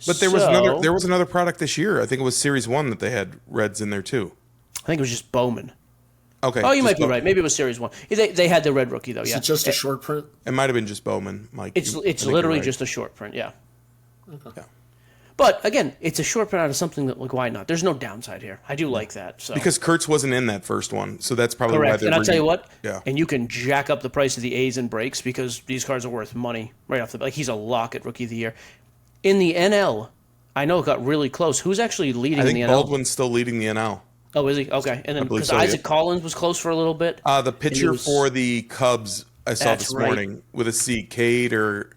But there was another product this year. I think it was Series 1 that they had reds in there too. I think it was just Bowman. Okay. Oh, you might be right. Maybe it was Series 1. They had the red rookie, though, yeah. Is it just a short print? It might have been just Bowman, Mike. It's literally just a short print, yeah. Okay. Yeah. But, again, it's a short print out of something that, why not? There's no downside here. I do like that. So. Because Kurtz wasn't in that first one, so that's probably Correct. why they and I'll tell you what, and you can jack up the price of the A's and breaks because these cards are worth money right off the bat. Like, he's a lock at Rookie of the Year. In the NL, I know it got really close. Who's actually leading in the NL? I think Baldwin's still leading the NL. Oh, is he? Okay. And then because Isaac Collins was close for a little bit. The pitcher for the Cubs I saw this morning with a C, Cade or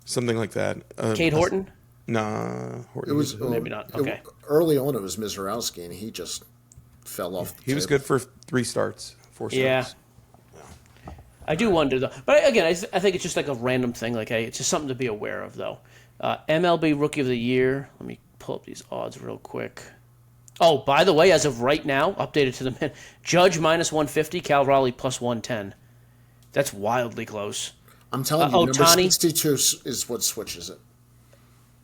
something like that. Cade Horton? Nah, Horton. It was maybe not. Okay. Early on, it was Mizorowski, and he just fell off. He was good for 4 starts. Yeah. I do wonder though, but again, I think it's just like a random thing. Like, hey, it's just something to be aware of, though. MLB Rookie of the Year. Let me pull up these odds real quick. Oh, by the way, as of right now, updated to the minute, Judge minus 150, Cal Raleigh plus 110. That's wildly close. I'm telling you, number 62 is what switches it.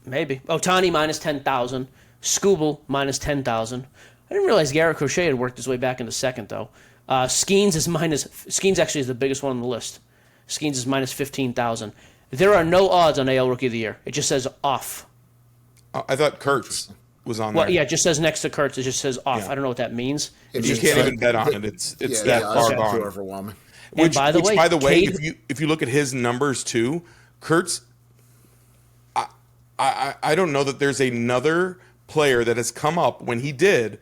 Maybe. Ohtani minus 10,000. Skubal minus 10,000. I didn't realize Garrett Crochet had worked his way back into second, though. Skeens actually is the biggest one on the list. Skeens is minus 15,000. There are no odds on AL Rookie of the Year. It just says off. I thought Kurtz was on there. Well, yeah, it just says next to Kurtz. It just says off. Yeah. I don't know what that means. You can't even bet on it. It's that far gone. Overwhelming. Which, by the way, if you look at his numbers too, Kurtz, I don't know that there's another player that has come up when he did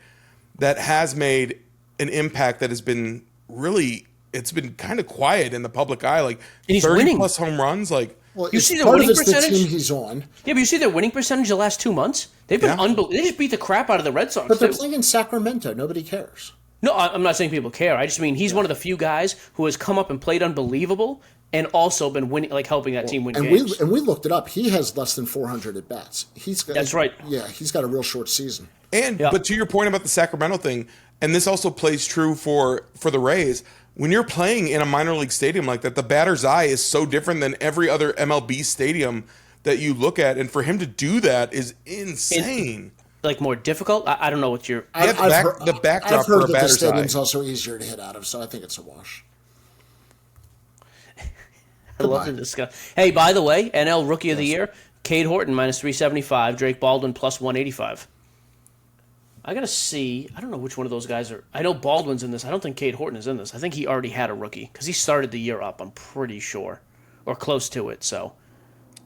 that has made an impact that has been really, it's been kind of quiet in the public eye. Like 30 winning. plus home runs. Like, well, you see the winning percentage? The team he's on. Yeah, but you see their winning percentage the last 2 months? They've been unbelievable. They just beat the crap out of the Red Sox. But they're playing in Sacramento. Nobody cares. No, I'm not saying people care. I just mean he's one of the few guys who has come up and played unbelievable and also been winning, like helping that team win games. We looked it up. He has less than 400 at bats. That's right. Yeah, he's got a real short season. But to your point about the Sacramento thing, and this also plays true for the Rays, when you're playing in a minor league stadium like that, the batter's eye is so different than every other MLB stadium that you look at, and for him to do that is insane. Like more difficult? I don't know what you're... the backdrop I've for heard a that the batter's stadium's eye. also easier to hit out of, so I think it's a wash. I love to discuss. Hey, by the way, NL Rookie of the Year, Cade Horton minus 375, Drake Baldwin plus 185. I got to see. I don't know which one of those guys are. I know Baldwin's in this. I don't think Cade Horton is in this. I think he already had a rookie because he started the year up, I'm pretty sure, or close to it. So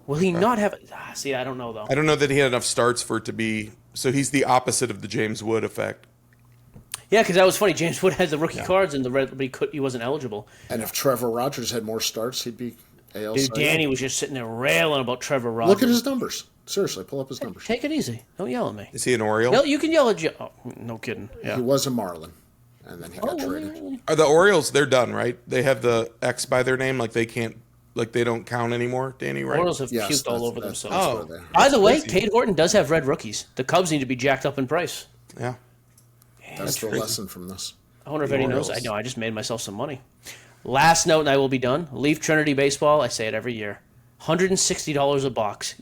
will he not have it? See, I don't know, though. I don't know that he had enough starts for it to be. So he's the opposite of the James Wood effect. Yeah, because that was funny. James Wood had the rookie cards in the red, but he wasn't eligible. And if Trevor Rogers had more starts, he'd be AL. Dude, Danny was just sitting there railing about Trevor Rogers. Look at his numbers. Seriously, pull up his numbers. Take it easy. Don't yell at me. Is he an Oriole? You can yell at Joe. Oh, no kidding. Yeah. He was a Marlin, and then he got traded. Really? Are the Orioles? They're done, right? They have the X by their name, like they can't, like they don't count anymore. Danny, right? Orioles have puked all over themselves. Oh, by the way, Cade Horton does have red rookies. The Cubs need to be jacked up in price. Yeah. That's the lesson from this. I wonder if Eddie knows. I know. I just made myself some money. Last note, and I will be done. Leaf Trinity Baseball. I say it every year. $160 a box.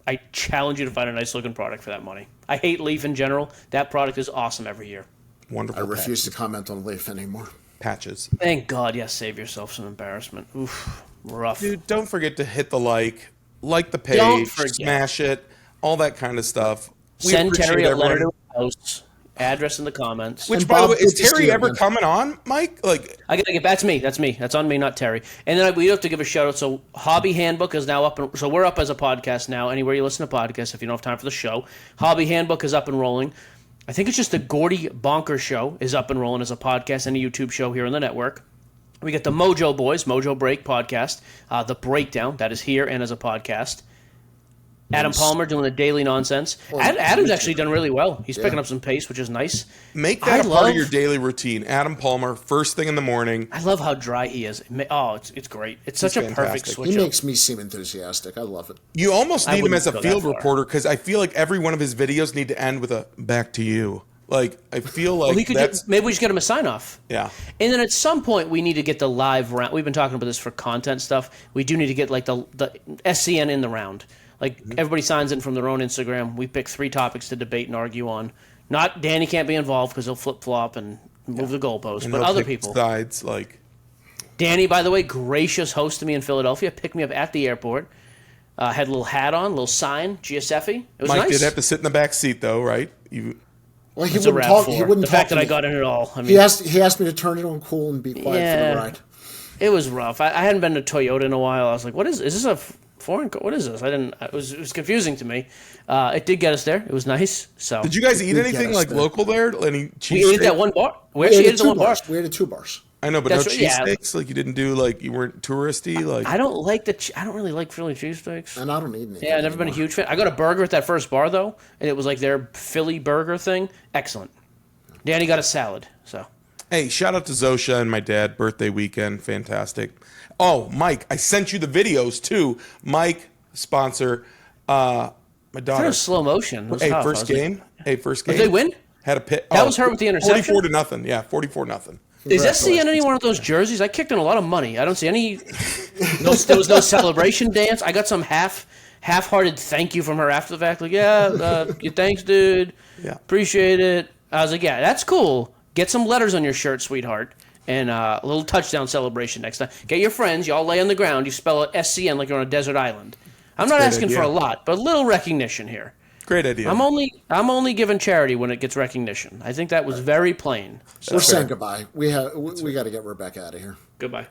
I challenge you to find a nice looking product for that money. I hate Leaf in general. That product is awesome every year. Wonderful. I refuse to comment on Leaf anymore. Patches. Thank God, yes, save yourself some embarrassment. Oof, rough. Dude, don't forget to hit the like the Don't page, forget. smash it, all that kind of stuff. We Send appreciate Terry a letter to everyone. his house. Address in the comments. Which, And by the Bob, way, is good to see Terry you ever again. coming on, Mike? Like, I gotta get that's me. That's me. That's on me, not Terry. And then we have to give a shout out. So Hobby Handbook is now up, so we're up as a podcast now. Anywhere you listen to podcasts, if you don't have time for the show, Hobby Handbook is up and rolling. I think it's just the Gordy Bonker Show is up and rolling as a podcast and a YouTube show here on the network. We got the Mojo Boys, Mojo Break podcast, the Breakdown that is here and as a podcast. Adam Palmer doing the daily nonsense. Adam's actually done really well. He's picking up some pace, which is nice. make that a part of your daily routine. Adam Palmer, first thing in the morning. I love how dry he is. Oh, it's great. It's such a perfect fantastic. switch He up. makes me seem enthusiastic. I love it. You almost I need him wouldn't as a go that field far. reporter because I feel like every one of his videos need to end with a "back to you." Like I feel like Well, he could that's maybe we just get him a sign off. yeah. And then at some point we need to get the live round. We've been talking about this for content stuff. We do need to get like the SCN in the round. Like everybody signs in from their own Instagram. We pick 3 topics to debate and argue on. Not Danny can't be involved because he'll flip flop and move the goalposts. And But they'll other pick people. sides like Danny, by the way, gracious host to me in Philadelphia. Picked me up at the airport. Had a little hat on, little sign, Giuseppe. It was Mike nice. did have to sit in the back seat though, right? You Well, he It's a wouldn't wrap talk. for He wouldn't the talk fact to that I me. got in it all. I mean, He asked me to turn it on cool and be quiet for Yeah. the ride. it was rough. I hadn't been to Toyota in a while. I was like, "What is this? A foreign car? What is this?" I didn't. It was confusing to me. It did get us there. It was nice. So did you guys eat did anything get us like there. local there? Any we cheese? ate at that one bar. We We actually ate ate at at the 2 one bar. bars. We ate at 2 bars. I know, but That's no right, yeah. cheesesteaks. Like you didn't do like you weren't touristy. Like I don't like I don't really like Philly cheesesteaks. And I don't eat anything. Yeah, I've never been a anymore. huge fan. I got a burger at that first bar though, and it was like their Philly burger thing. Excellent. Danny got a salad. So hey, shout out to Zosha and my dad. Birthday weekend, fantastic. Oh, Mike, I sent you the videos too. Mike, sponsor. My kind daughter. of slow motion. It was Hey, tough. I first was like, game. Hey, first game. Did they win? Had a pit. That was her with the interception? 44-0. Yeah, 44-0 Is SCN any one of those jerseys? I kicked in a lot of money. I don't see any. There was no celebration dance. I got some half-hearted thank you from her after the fact. Like, yeah, thanks, dude. Yeah. Appreciate it. I was like, yeah, that's cool. Get some letters on your shirt, sweetheart. And a little touchdown celebration next time. Get your friends. You all lay on the ground. You spell it SCN like you're on a desert island. I'm not great asking for idea. a lot, but a little recognition here. Great idea. I'm only giving charity when it gets recognition. I think that was very plain. So, We're saying goodbye. We got to get Rebecca out of here. goodbye.